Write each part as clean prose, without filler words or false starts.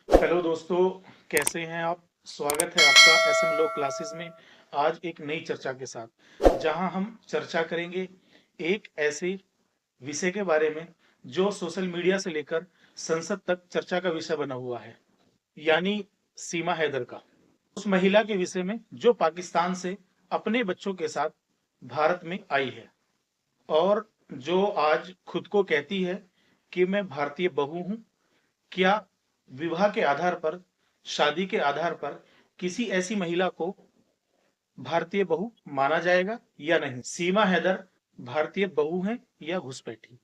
Hello दोस्तों, कैसे हैं आप? स्वागत है आपका एसएम लॉ क्लासेस में। आज एक नई चर्चा के साथ, जहां हम चर्चा करेंगे एक ऐसे विषय के बारे में जो सोशल मीडिया से लेकर संसद तक चर्चा का विषय बना हुआ है, यानी सीमा हैदर का। उस महिला के विषय में जो पाकिस्तान से अपने बच्चों के साथ भारत में आई है और जो आज खुद को कहती है कि मैं भारतीय बहू हूं। क्या विवाह के आधार पर, शादी के आधार पर किसी ऐसी महिला को भारतीय बहू माना जाएगा या नहीं? सीमा हैदर भारतीय बहू हैं या घुसपैठी?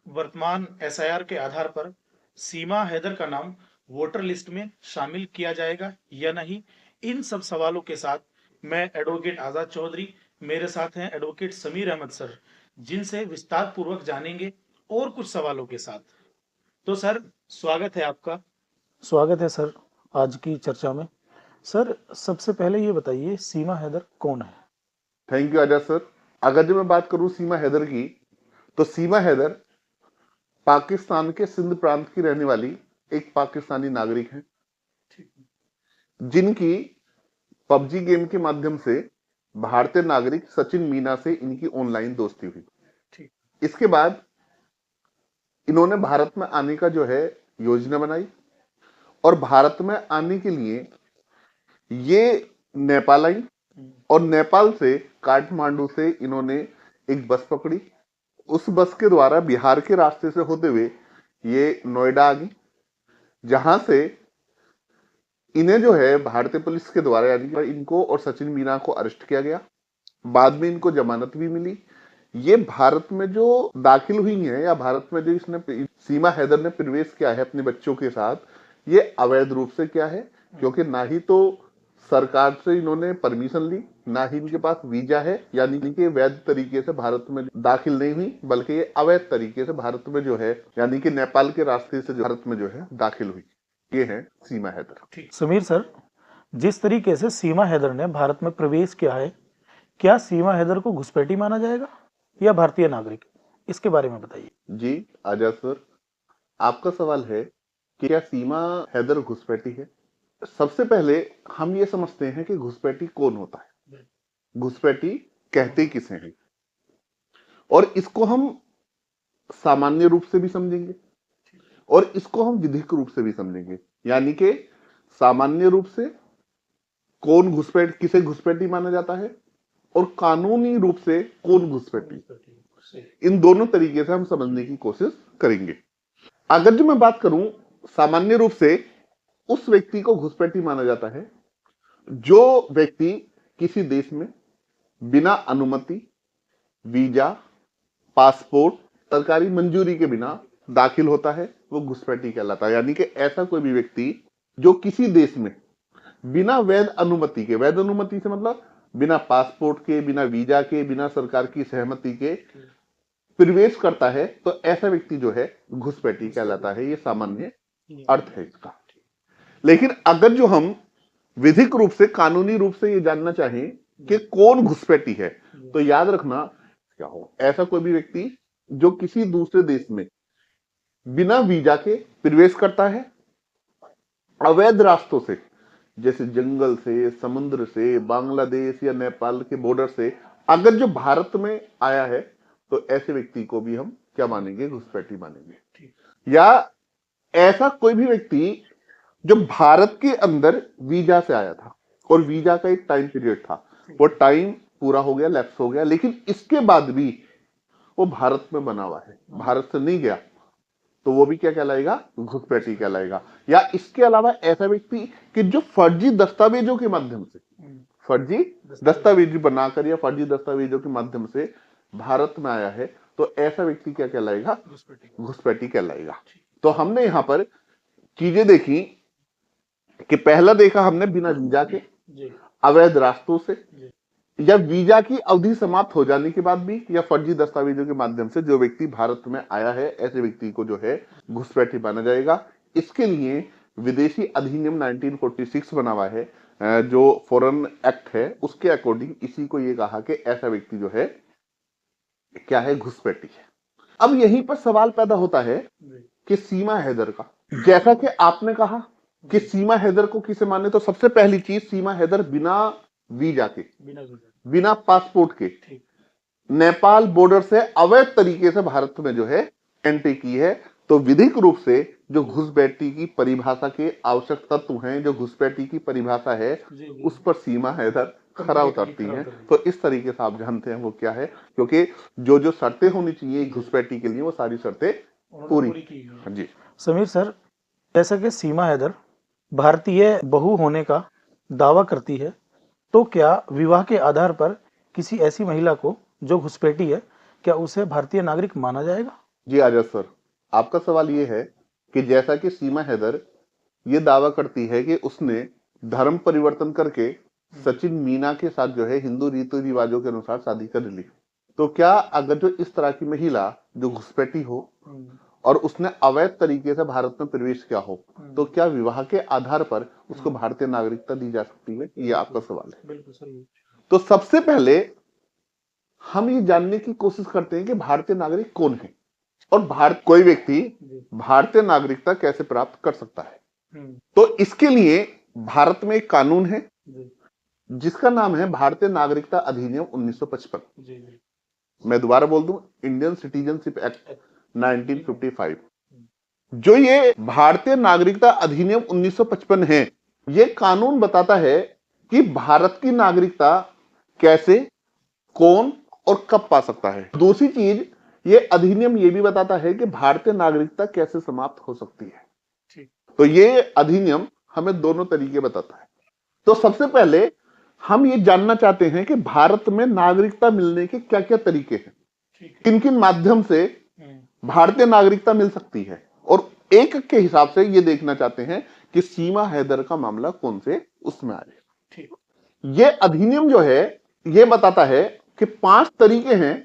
वर्तमान एसआईआर के आधार पर सीमा हैदर का नाम वोटर लिस्ट में शामिल किया जाएगा या नहीं? इन सब सवालों के साथ मैं एडवोकेट आजाद चौधरी, मेरे साथ हैं एडवोकेट समीर अहमद सर, जिनसे विस्तार पूर्वक जानेंगे और कुछ सवालों के साथ। तो सर, स्वागत है आपका। स्वागत है सर आज की चर्चा में। सर, सबसे पहले ये बताइए, सीमा हैदर कौन है? Thank you Azad sir. अगर जो मैं बात करूं सीमा हैदर की, तो सीमा हैदर पाकिस्तान के सिंध प्रांत की रहने वाली एक पाकिस्तानी नागरिक हैं, जिनकी पबजी गेम के माध्यम से भारतीय नागरिक सचिन मीना से इनकी ऑनलाइन दोस्ती हुई। ठीक। इसके बाद इन्होंने भारत में आने का जो है योजना बनाई और भारत में आने के लिए ये नेपाल आई और नेपाल से काठमांडू से इन्होंने एक बस पकड़ी। उस बस के द्वारा बिहार के रास्ते से होते हुए ये नोएडा आ गई, जहां से इन्हें जो है भारतीय पुलिस के द्वारा यानी कि इनको और सचिन मीना को अरेस्ट किया गया। बाद में इनको जमानत भी मिली। ये भारत में जो दाखिल हुई है या भारत में जो इसने सीमा हैदर ने प्रवेश किया है अपने बच्चों के साथ, ये अवैध रूप से किया है, क्योंकि ना ही तो सरकार से इन्होंने परमिशन ली, ना ही इनके पास वीजा है, यानी कि वैध तरीके से भारत में दाखिल नहीं हुई, बल्कि ये अवैध तरीके से भारत में जो है यानी कि नेपाल के रास्ते से भारत में जो है दाखिल हुई। ये है सीमा हैदर। ठीक। समीर सर, जिस तरीके से सीमा हैदर ने भारत में प्रवेश किया है, क्या सीमा हैदर को घुसपैठी माना जाएगा या भारतीय नागरिक? इसके बारे में बताइए। जी आजाद सर, आपका सवाल है कि क्या सीमा हैदर घुसपैठी है। सबसे पहले हम ये समझते हैं कि घुसपैठी कौन होता है, घुसपैठी कहते किसे हैं, और इसको हम सामान्य रूप से भी समझेंगे और इसको हम विधिक रूप से भी समझेंगे। यानी कि सामान्य रूप से कौन घुसपैठ किसे घुसपैठी माना जाता है और कानूनी रूप से कौन घुसपैठी, इन दोनों तरीके से हम समझने की कोशिश करेंगे। अगर जो मैं बात करूं सामान्य रूप से, उस व्यक्ति को घुसपैठी माना जाता है जो व्यक्ति किसी देश में बिना अनुमति, वीजा, पासपोर्ट, सरकारी मंजूरी के बिना दाखिल होता है, वो घुसपैठी कहलाता है। यानी कि ऐसा कोई भी व्यक्ति जो किसी देश में बिना वैध अनुमति के, वैध अनुमति से मतलब बिना पासपोर्ट के, बिना वीजा के, बिना सरकार की सहमति के प्रवेश करता है, तो ऐसा व्यक्ति जो है घुसपैठी कहलाता है। ये सामान्य अर्थ है इसका। लेकिन अगर जो हम विधिक रूप से, कानूनी रूप से ये जानना चाहें कि कौन घुसपैठी है, तो याद रखना क्या हो, ऐसा कोई भी व्यक्ति जो किसी दूसरे देश में बिना वीजा के प्रवेश करता है, अवैध रास्तों से, जैसे जंगल से, समुद्र से, बांग्लादेश या नेपाल के बॉर्डर से अगर जो भारत में आया है, तो ऐसे व्यक्ति को भी हम क्या मानेंगे, घुसपैठी मानेंगे। या ऐसा कोई भी व्यक्ति जो भारत के अंदर वीजा से आया था और वीजा का एक टाइम पीरियड था, वो टाइम पूरा हो गया, लैप्स हो गया, लेकिन इसके बाद भी वो भारत में बना हुआ है, भारत से नहीं गया, तो वो भी क्या कहलाएगा, घुसपैठी कहलाएगा। या इसके अलावा ऐसा व्यक्ति कि जो फर्जी दस्तावेजों के माध्यम से, फर्जी दस्तावेज बनाकर या फर्जी दस्तावेजों के माध्यम से भारत में आया है, तो ऐसा व्यक्ति क्या कहलाएगा, घुसपैठी कहलाएगा। तो हमने यहां पर चीजें देखी कि पहला देखा हमने बिना वीजा के, अवैध रास्तों से, या वीजा की अवधि समाप्त हो जाने के बाद भी, या फर्जी दस्तावेजों के माध्यम से जो व्यक्ति भारत में आया है, ऐसे व्यक्ति को जो है घुसपैठी माना जाएगा। इसके लिए विदेशी अधिनियम 1946 बना हुआ है, जो फॉरेन एक्ट है, उसके अकॉर्डिंग इसी को ये कहा कि ऐसा व्यक्ति जो है क्या है, घुसपैठी है। अब यहीं पर सवाल पैदा होता है कि सीमा हैदर का, जैसा कि आपने कहा कि सीमा हैदर को किसे माने, तो सबसे पहली चीज, सीमा हैदर बिना वीजा के, बिना पासपोर्ट के ठीक। नेपाल बॉर्डर से अवैध तरीके से भारत में जो है एंट्री की है। तो विधिक रूप से जो घुसपैठी की परिभाषा के आवश्यक तत्व हैं, जो घुसपैठी की परिभाषा है, उस पर सीमा हैदर खरा उतरती हैं। तो इस तरीके से आप जानते हैं वो क्या है, क्योंकि जो जो शर्तें होनी चाहिए घुसपैठी के लिए वो सारी शर्तें पूरी की। हाँ जी समीर सर, जैसा कि सीमा हैदर भारतीय बहू होने का दावा करती है, तो क्या विवाह के आधार पर किसी ऐसी महिला को जो घुसपैठी है, क्या उसे भारतीय नागरिक माना जाएगा? जी आजाद सर, आपका सवाल ये है कि जैसा कि सीमा हैदर ये दावा करती है कि उसने धर्म परिवर्तन करके सचिन मीना के साथ जो है हिंदू रीति रिवाजों के अनुसार शादी कर ली, तो क्या अगर जो इस तरह की महिला जो घुसपैठी हो और उसने अवैध तरीके से भारत में प्रवेश किया हो, तो क्या विवाह के आधार पर उसको भारतीय नागरिकता दी जा सकती है? ये आपका सवाल है। बिल्कुल सही। तो सबसे पहले हम ये जानने की कोशिश करते हैं कि भारतीय नागरिक कौन है और कोई व्यक्ति भारतीय नागरिकता कैसे प्राप्त कर सकता है। तो इसके लिए भारत में एक कानून है जिसका नाम है भारतीय नागरिकता अधिनियम 1955। मैं दोबारा बोल दूं, इंडियन सिटीजनशिप एक्ट 1955। जो ये भारतीय नागरिकता अधिनियम 1955 है, ये कानून बताता है कि भारत की नागरिकता कैसे, कौन और कब पा सकता है। दूसरी चीज, ये अधिनियम ये भी बताता है कि भारतीय नागरिकता कैसे समाप्त हो सकती है। तो ये अधिनियम हमें दोनों तरीके बताता है। तो सबसे पहले हम ये जानना चाहते हैं कि भारत में नागरिकता मिलने के क्या क्या तरीके हैं, किन किन माध्यम से भारतीय नागरिकता मिल सकती है, और एक के हिसाब से ये देखना चाहते हैं कि सीमा हैदर का मामला कौन से उसमें आए। ये अधिनियम जो है ये बताता है कि 5 तरीके हैं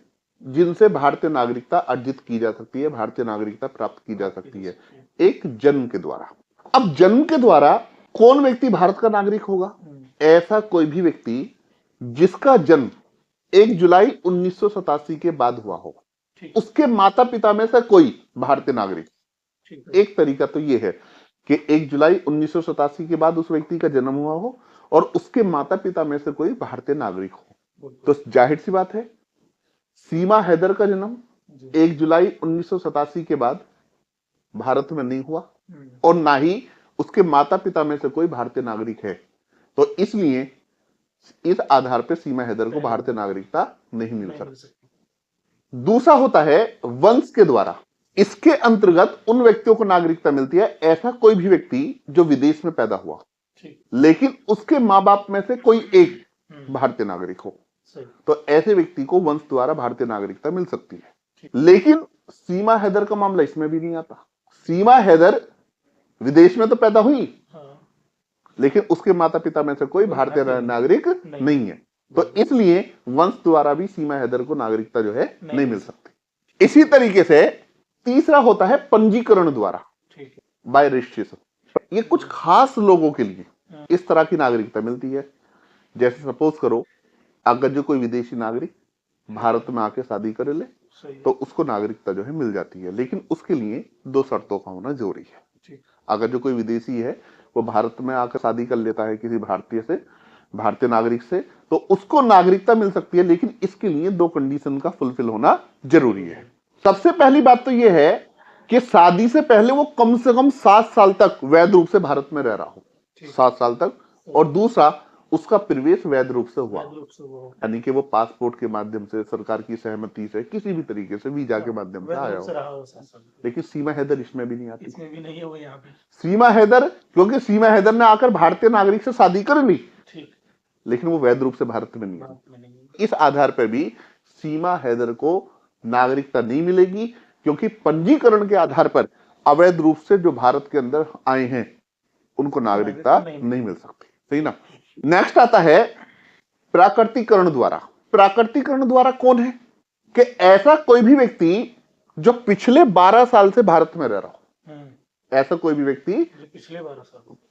जिनसे भारतीय नागरिकता अर्जित की जा सकती है, भारतीय नागरिकता प्राप्त की जा सकती है। एक, जन्म के द्वारा। अब जन्म के द्वारा कौन व्यक्ति भारत का नागरिक होगा? ऐसा कोई भी व्यक्ति जिसका जन्म 1 जुलाई 1987 के बाद हुआ हो, उसके माता पिता में से कोई भारतीय नागरिक। एक तरीका तो यह है कि 1 जुलाई 1987 के बाद उस व्यक्ति का जन्म हुआ हो और उसके माता पिता में से कोई भारतीय नागरिक हो। तो जाहिर सी बात है, सीमा हैदर का जन्म 1 जुलाई 1987 के बाद भारत में नहीं हुआ और ना ही उसके माता पिता में से कोई भारतीय नागरिक है। तो इसलिए इस आधार पर सीमा हैदर को भारतीय नागरिकता नहीं मिल सकती। दूसरा होता है वंश के द्वारा। इसके अंतर्गत उन व्यक्तियों को नागरिकता मिलती है, ऐसा कोई भी व्यक्ति जो विदेश में पैदा हुआ लेकिन उसके मां बाप में से कोई एक भारतीय नागरिक हो, तो ऐसे व्यक्ति को वंश द्वारा भारतीय नागरिकता मिल सकती है। लेकिन सीमा हैदर का मामला इसमें भी नहीं आता। सीमा हैदर विदेश में तो पैदा हुई लेकिन उसके माता पिता में से कोई भारतीय नागरिक नहीं है, तो इसलिए वंश द्वारा भी सीमा हैदर को नागरिकता जो है नहीं मिल सकती। इसी तरीके से तीसरा होता है पंजीकरण द्वारा, बाय रजिस्ट्रेशन। ये कुछ खास लोगों के लिए इस तरह की नागरिकता मिलती है। जैसे सपोज करो, अगर जो कोई विदेशी नागरिक भारत में आके शादी कर ले तो उसको नागरिकता जो है मिल जाती है, लेकिन उसके लिए 2 शर्तों का होना जरूरी है। अगर जो कोई विदेशी है वो भारत में आकर शादी कर लेता है किसी भारतीय से, भारतीय नागरिक से, तो उसको नागरिकता मिल सकती है, लेकिन इसके लिए 2 कंडीशन का फुलफिल होना जरूरी है। सबसे पहली बात तो यह है कि शादी से पहले वो कम से कम 7 साल तक वैध रूप से भारत में रह रहा हो, 7 साल तक। और दूसरा, उसका प्रवेश वैध रूप से हुआ, यानी कि वो पासपोर्ट के माध्यम से, सरकार की सहमति से, किसी भी तरीके से, वीजा के माध्यम से आया हो। लेकिन सीमा हैदर इसमें भी नहीं आती। इसमें भी नहीं है वो यहाँ पे। सीमा हैदर, क्योंकि सीमा हैदर ने आकर भारतीय नागरिक से शादी कर ली लेकिन वो वैध रूप से भारत में नहीं है। इस आधार पर भी सीमा हैदर को नागरिकता नहीं मिलेगी, क्योंकि पंजीकरण के आधार पर अवैध रूप से जो भारत के अंदर आए हैं उनको नागरिकता नहीं मिल सकती। सही ना। नेक्स्ट आता है प्राकृतिकरण द्वारा। प्राकृतिकरण द्वारा कौन है? कि ऐसा कोई भी व्यक्ति जो पिछले 12 साल से भारत में रह रहा हो, ऐसा कोई भी व्यक्ति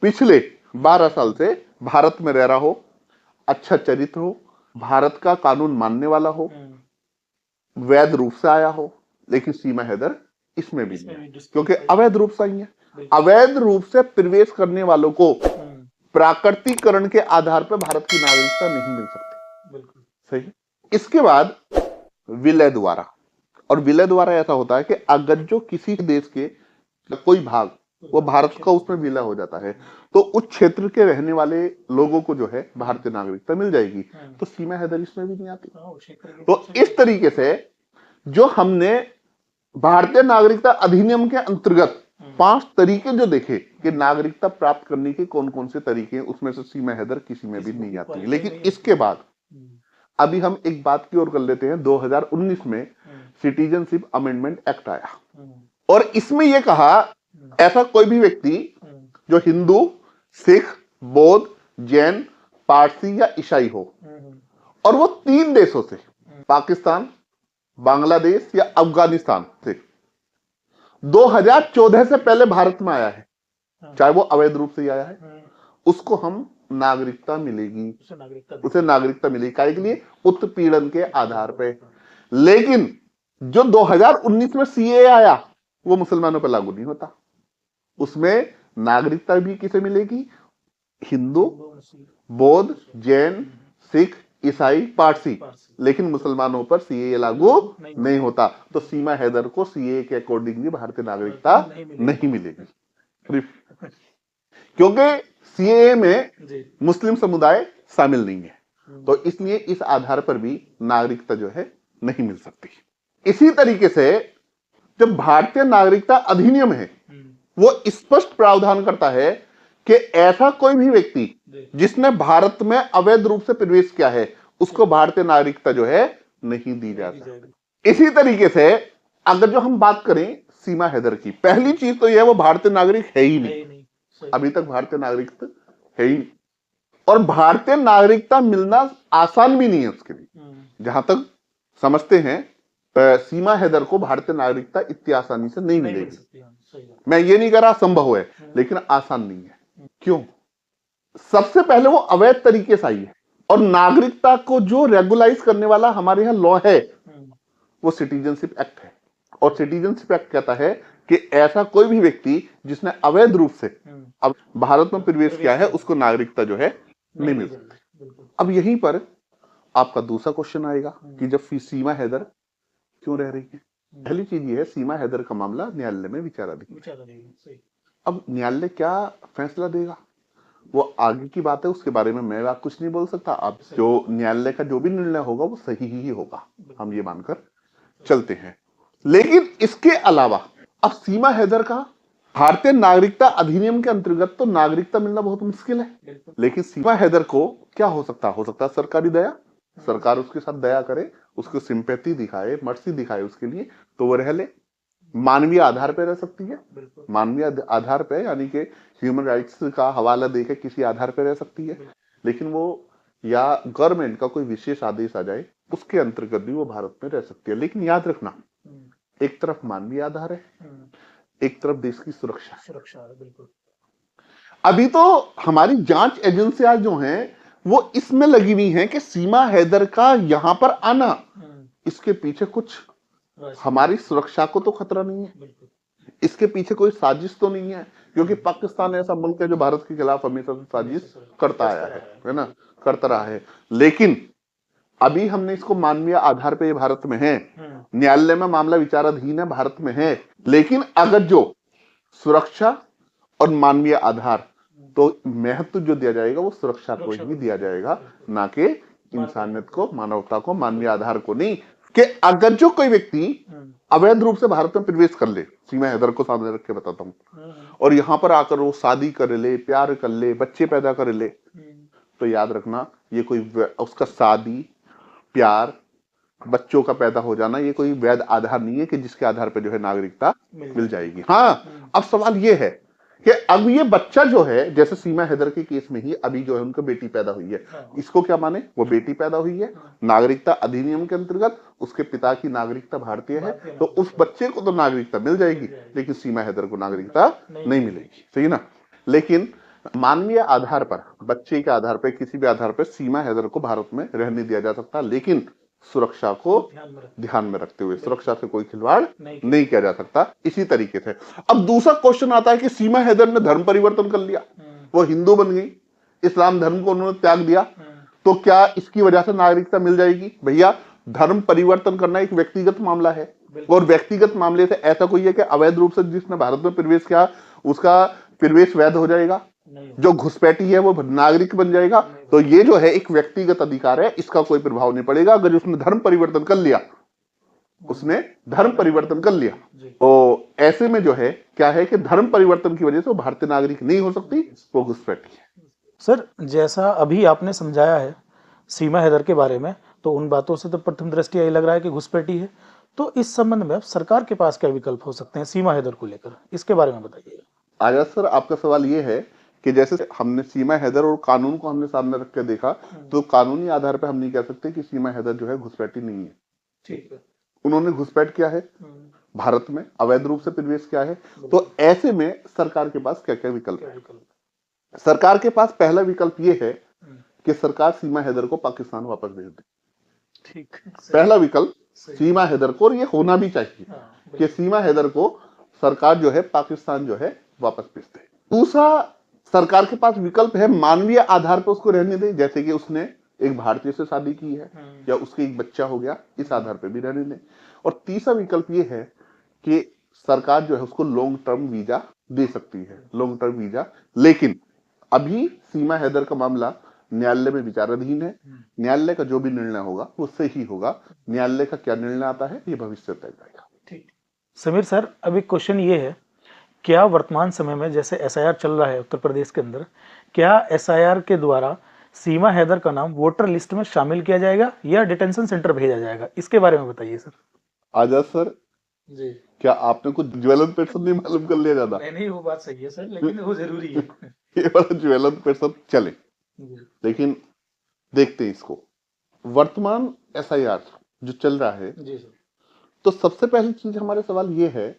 पिछले 12 साल से भारत में रह रहा हो, अच्छा चरित्र हो, भारत का कानून मानने वाला हो, वैध रूप से आया हो। लेकिन सीमा हैदर इसमें भी नहीं है, क्योंकि अवैध रूप से आई है। बिल्कुल। अवैध रूप से प्रवेश करने वालों को हम्म, प्राकृतिकरण के आधार पर भारत की नागरिकता नहीं मिल सकती। बिल्कुल। सही। इसके बाद विलय द्वारा, और विलय द्वारा ऐसा होता है कि अगर जो किसी देश के कोई भाग वो भारत का उसमें विलय हो जाता है तो उस क्षेत्र के रहने वाले लोगों को जो है भारतीय नागरिकता मिल जाएगी। तो सीमा हैदर इसमें भी नहीं आती। हाँ, वो क्षेत्र के तो हिसाब से इस तरीके से जो हमने भारतीय नागरिकता अधिनियम के अंतर्गत 5 तरीके जो देखे कि नागरिकता प्राप्त करने के कौन कौन से तरीके हैं, उसमें से सीमा हैदर किसी में भी नहीं आती है। लेकिन इसके बाद अभी हम एक बात की ओर कर लेते हैं। 2019 में सिटीजनशिप अमेंडमेंट एक्ट आया और इसमें यह कहा ऐसा कोई भी व्यक्ति जो हिंदू, सिख, बौद्ध, जैन, पारसी या ईसाई हो और वो 3 देशों से, पाकिस्तान, बांग्लादेश या अफगानिस्तान से 2014 से पहले भारत में आया है, चाहे वो अवैध रूप से आया है, उसको हम नागरिकता मिलेगी, उसे नागरिकता मिलेगी। काय के लिए? उत्पीड़न के आधार पे। लेकिन जो 2019 में सीए आया वो मुसलमानों पर लागू नहीं होता। उसमें नागरिकता भी किसे मिलेगी? हिंदू, बौद्ध, जैन, सिख, ईसाई, पारसी। लेकिन मुसलमानों पर सीए लागू नहीं होता। तो सीमा हैदर को सीए के अकॉर्डिंगली भारतीय नागरिकता नहीं मिलेगी, क्योंकि सीए में मुस्लिम समुदाय शामिल नहीं है। तो इसलिए इस आधार पर भी नागरिकता जो है नहीं मिल सकती। इसी तरीके से जो भारतीय नागरिकता अधिनियम है वो स्पष्ट प्रावधान करता है कि ऐसा कोई भी व्यक्ति जिसने भारत में अवैध रूप से प्रवेश किया है उसको भारतीय नागरिकता जो है नहीं दी जा सकती। इसी तरीके से अगर जो हम बात करें सीमा हैदर की, पहली चीज तो यह है वो भारतीय नागरिक है ही नहीं, अभी तक भारतीय नागरिक है ही नहीं। और भारतीय नागरिकता मिलना आसान भी नहीं है उसके लिए। जहां तक समझते हैं सीमा हैदर को भारतीय नागरिकता इतनी आसानी से नहीं मिलेगी। मैं ये नहीं कह रहा संभव है, लेकिन आसान नहीं है। क्यों? सबसे पहले वो अवैध तरीके से आई है और नागरिकता को जो रेगुलाइज करने वाला हमारे यहां लॉ है वो सिटीजनशिप एक्ट है। और सिटीजनशिप एक्ट कहता है कि ऐसा कोई भी व्यक्ति जिसने अवैध रूप से अब भारत में प्रवेश किया है उसको नागरिकता जो है नहीं मिल सकती। अब यहीं पर आपका दूसरा क्वेश्चन आएगा कि जब सीमा हैदर क्यों रह रही है? पहली चीज ये है, सीमा हैदर का मामला न्यायालय में विचाराधीन है। अब न्यायालय क्या फैसला देगा वो आगे की बात है, उसके बारे में मैं कुछ नहीं बोल सकता। अब जो न्यायालय का जो भी निर्णय होगा वो सही ही होगा, हम ये मानकर चलते हैं। लेकिन इसके अलावा अब सीमा हैदर का भारतीय नागरिकता अधिनियम के अंतर्गत तो नागरिकता मिलना बहुत मुश्किल है। लेकिन सीमा हैदर को क्या हो सकता है सरकारी दया, सरकार उसके साथ दया करे, उसको सिंपैथी दिखाए, मर्सी दिखाए उसके लिए, तो वो रह ले। मानवीय आधार पर रह सकती है, मानवीय आधार पर यानी कि ह्यूमन राइट्स का हवाला देकर किसी आधार पर रह सकती है। लेकिन वो या गवर्नमेंट का कोई विशेष आदेश आ जाए उसके अंतर्गत भी वो भारत में रह सकती है। लेकिन याद रखना, एक तरफ मानवीय आधार है, एक तरफ देश की सुरक्षा है। बिल्कुल। अभी तो हमारी जांच एजेंसियां जो हैं वो इसमें लगी हुई हैं कि सीमा हैदर का यहां पर आना, इसके पीछे कुछ हमारी सुरक्षा को तो खतरा नहीं है, इसके पीछे कोई साजिश तो नहीं है, क्योंकि पाकिस्तान ऐसा मुल्क है जो भारत के खिलाफ हमेशा से साजिश करता आया है ना, करता रहा है। लेकिन अभी हमने इसको मानवीय आधार पे भारत में है, न्यायालय में मामला विचाराधीन है, भारत में है। लेकिन अगर जो सुरक्षा और मानवीय आधार, तो महत्व जो दिया जाएगा वो सुरक्षा को ही दिया जाएगा, ना कि इंसानियत को, मानवता को, मानवीय आधार को नहीं। कि अगर जो कोई व्यक्ति अवैध रूप से भारत में प्रवेश कर ले, सीमा हैदर को सामने रख के बताता हूं, और यहां पर आकर वो शादी कर ले, प्यार कर ले, बच्चे पैदा कर ले, तो याद रखना ये कोई उसका शादी, प्यार, बच्चों का पैदा हो जाना ये कोई वैध आधार नहीं है कि जिसके आधार पर जो है नागरिकता मिल जाएगी। हाँ, अब सवाल ये है कि अब ये बच्चा जो है, जैसे सीमा हैदर के केस में ही अभी जो है उनको बेटी पैदा हुई है, इसको क्या माने? वो बेटी पैदा हुई है, नागरिकता अधिनियम के अंतर्गत उसके पिता की नागरिकता भारतीय है, तो उस बच्चे को तो नागरिकता मिल जाएगी, लेकिन सीमा हैदर को नागरिकता नहीं मिलेगी। सही ना? लेकिन मानवीय आधार पर, बच्चे के आधार पर, किसी भी आधार पर सीमा हैदर को भारत में रहने दिया जा सकता, लेकिन सुरक्षा को ध्यान में रखते हुए, सुरक्षा से कोई खिलवाड़ नहीं नहीं किया जा सकता। इसी तरीके से अब दूसरा क्वेश्चन आता है कि सीमा हैदर ने धर्म परिवर्तन कर लिया, वो हिंदू बन गई, इस्लाम धर्म को उन्होंने त्याग दिया, तो क्या इसकी वजह से नागरिकता मिल जाएगी? भैया, धर्म परिवर्तन करना एक व्यक्तिगत मामला है, और व्यक्तिगत मामले से ऐसा कोई है कि अवैध रूप से जिसने भारत में प्रवेश किया उसका प्रवेश वैध हो जाएगा? जो घुसपैठी है वो नागरिक बन जाएगा? तो ये जो है एक व्यक्तिगत अधिकार है, इसका कोई प्रभाव नहीं पड़ेगा। अगर उसने धर्म परिवर्तन कर लिया, उसने धर्म परिवर्तन कर लिया, तो ऐसे में जो है क्या है कि धर्म परिवर्तन की वजह से वो भारतीय नागरिक नहीं हो सकती, वो घुसपैठी है। सर, जैसा अभी आपने समझाया है सीमा हैदर के बारे में, तो उन बातों से तो प्रथम दृष्टया ये लग रहा है कि घुसपैठी है। तो इस संबंध में अब सरकार के पास क्या विकल्प हो सकते हैं सीमा हैदर को लेकर, इसके बारे में बताइए। आजाद सर, आपका सवाल ये है कि जैसे हमने सीमा हैदर और कानून को हमने सामने रख के देखा, तो कानूनी आधार पर हम नहीं कह सकते कि सीमा हैदर जो है घुसपैठी नहीं है। ठीक है। उन्होंने घुसपैठ किया है, भारत में अवैध रूप से प्रवेश किया है। तो ऐसे में सरकार के पास क्या क्या विकल्प है? सरकार के पास पहला विकल्प ये है कि सरकार सीमा हैदर को पाकिस्तान वापस भेज दे। ठीक है। पहला विकल्प सीमा हैदर को, और ये होना भी चाहिए कि सीमा हैदर को सरकार जो है पाकिस्तान जो है वापस भेज दे। दूसरा सरकार के पास विकल्प है मानवीय आधार पर उसको रहने दे, जैसे कि उसने एक भारतीय से शादी की है या उसके एक बच्चा हो गया, इस आधार पर भी रहने दे। और तीसरा विकल्प ये है कि सरकार जो है उसको लॉन्ग टर्म वीजा दे सकती है, लॉन्ग टर्म वीजा। लेकिन अभी सीमा हैदर का मामला न्यायालय में विचाराधीन है। न्यायालय का जो भी निर्णय होगा वो सही होगा। न्यायालय का क्या निर्णय आता है ये भविष्य तय करेगा। ठीक। समीर सर, अभी क्वेश्चन ये है, क्या वर्तमान समय में जैसे एसआईआर चल रहा है उत्तर प्रदेश के अंदर, क्या एसआईआर के द्वारा सीमा हैदर का नाम वोटर लिस्ट में शामिल किया जाएगा या डिटेंशन सेंटर भेजा जाएगा? इसके बारे में बताइए सर। आजाद सर जी, क्या आपने कुछ ज्वलंत प्रश्न नहीं मालूम कर लिया ज्यादा? नहीं, वो बात सही है सर, लेकिन वो जरूरी है। ये वाला ज्वलंत प्रश्न चले, लेकिन देखते हैं इसको। वर्तमान एसआईआर जो चल रहा है जी सर, तो सबसे पहली चीज हमारे सवाल ये है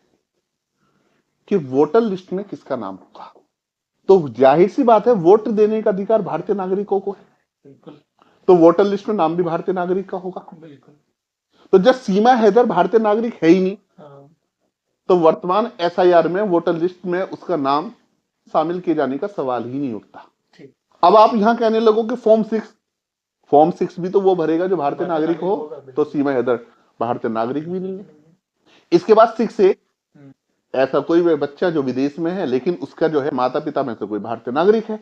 कि वोटर लिस्ट में किसका नाम होगा। तो जाहिर सी बात है वोट देने का अधिकार भारतीय नागरिकों को है, बिल्कुल। तो वोटर लिस्ट में नाम भी भारतीय नागरिक का होगा, बिल्कुल। तो जब सीमा हैदर भारतीय नागरिक है ही नहीं, तो वर्तमान एसआईआर में वोटर लिस्ट में उसका नाम शामिल किए जाने का सवाल ही नहीं उठता। अब आप यहां कहने लगो कि फॉर्म 6 भी तो वो भरेगा जो भारतीय नागरिक हो, तो सीमा हैदर भारतीय नागरिक भी नहीं है। इसके बाद 6 से ऐसा कोई बच्चा जो विदेश में है लेकिन उसका जो है माता पिता में से कोई भारतीय नागरिक है,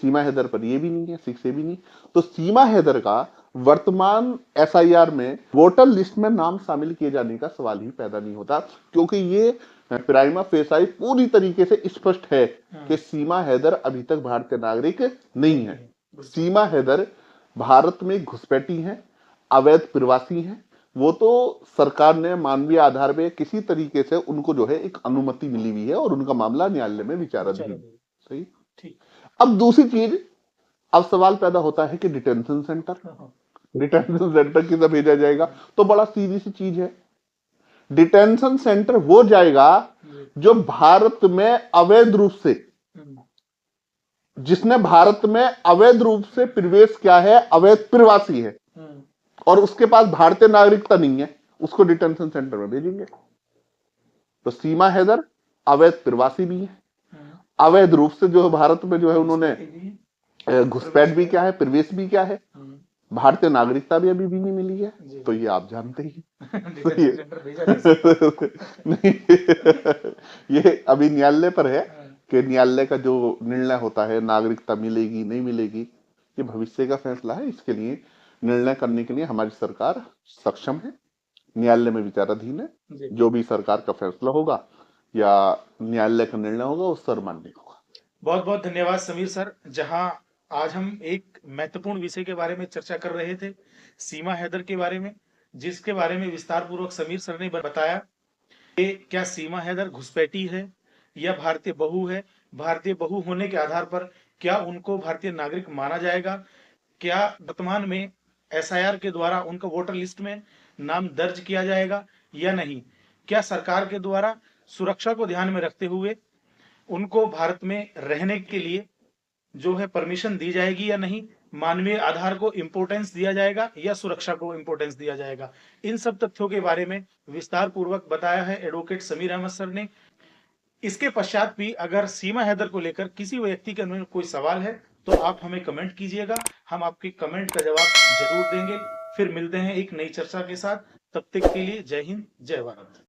सीमा हैदर पर ये भी नहीं है, 6 से भी नहीं। तो सीमा हैदर का वर्तमान एसआईआर में वोटर लिस्ट में नाम शामिल किए जाने का सवाल ही पैदा नहीं होता, क्योंकि ये प्राइमा फेसाई पूरी तरीके से स्पष्ट है कि सीमा हैदर अभी तक भारतीय नागरिक नहीं है। सीमा हैदर भारत में घुसपैठी है, अवैध प्रवासी है। वो तो सरकार ने मानवीय आधार पे किसी तरीके से उनको जो है एक अनुमति मिली हुई है और उनका मामला न्यायालय में विचाराधीन। सही, ठीक। अब दूसरी चीज, अब सवाल पैदा होता है कि डिटेंशन सेंटर किधर भेजा जाएगा? तो बड़ा सीधी सी चीज है, डिटेंशन सेंटर वो जाएगा जो भारत में अवैध रूप से, जिसने भारत में अवैध रूप से प्रवेश किया है, अवैध प्रवासी है और उसके पास भारतीय नागरिकता नहीं है, उसको डिटेंशन सेंटर में भेजेंगे। तो सीमा हैदर अवैध प्रवासी भी है, अवैध रूप से जो है भारत में जो है उन्होंने घुसपैठ भी क्या है, प्रवेश भी क्या है, भारतीय नागरिकता भी अभी भी नहीं मिली है। तो ये आप जानते ही नहीं, ये अभी न्यायालय पर है कि न्यायालय का जो निर्णय होता है नागरिकता मिलेगी नहीं मिलेगी, ये भविष्य का फैसला है। इसके लिए निर्णय करने के लिए हमारी सरकार सक्षम है, न्यायालय में विचाराधीन है। जो भी सरकार का फैसला होगा या न्यायालय का निर्णय होगा वो सर्वमान्य होगा। बहुत बहुत धन्यवाद समीर सर। जहां आज हम एक महत्वपूर्ण विषय के बारे में चर्चा कर रहे थे, सीमा हैदर के बारे में, जिसके बारे में विस्तार पूर्वक समीर सर ने बताया कि क्या सीमा हैदर घुसपैठी है या भारतीय बहू है, भारतीय बहू होने के आधार पर क्या उनको भारतीय नागरिक माना जाएगा, क्या वर्तमान में एसआईआर के द्वारा उनका वोटर लिस्ट में नाम दर्ज किया जाएगा या नहीं, क्या सरकार के द्वारा सुरक्षा को ध्यान में रखते हुए उनको भारत में रहने के लिए जो है परमिशन दी जाएगी या नहीं, मानवीय आधार को इंपॉर्टेंस दिया जाएगा या सुरक्षा को इंपॉर्टेंस दिया जाएगा। इन सब तथ्यों के बारे में विस्तार पूर्वक बताया है एडवोकेट समीर अहमद सर ने। इसके पश्चात भी अगर सीमा हैदर को लेकर किसी व्यक्ति के अंदर कोई सवाल है तो आप हमें कमेंट कीजिएगा, हम आपके कमेंट का जवाब जरूर देंगे। फिर मिलते हैं एक नई चर्चा के साथ, तब तक के लिए जय हिंद, जय भारत।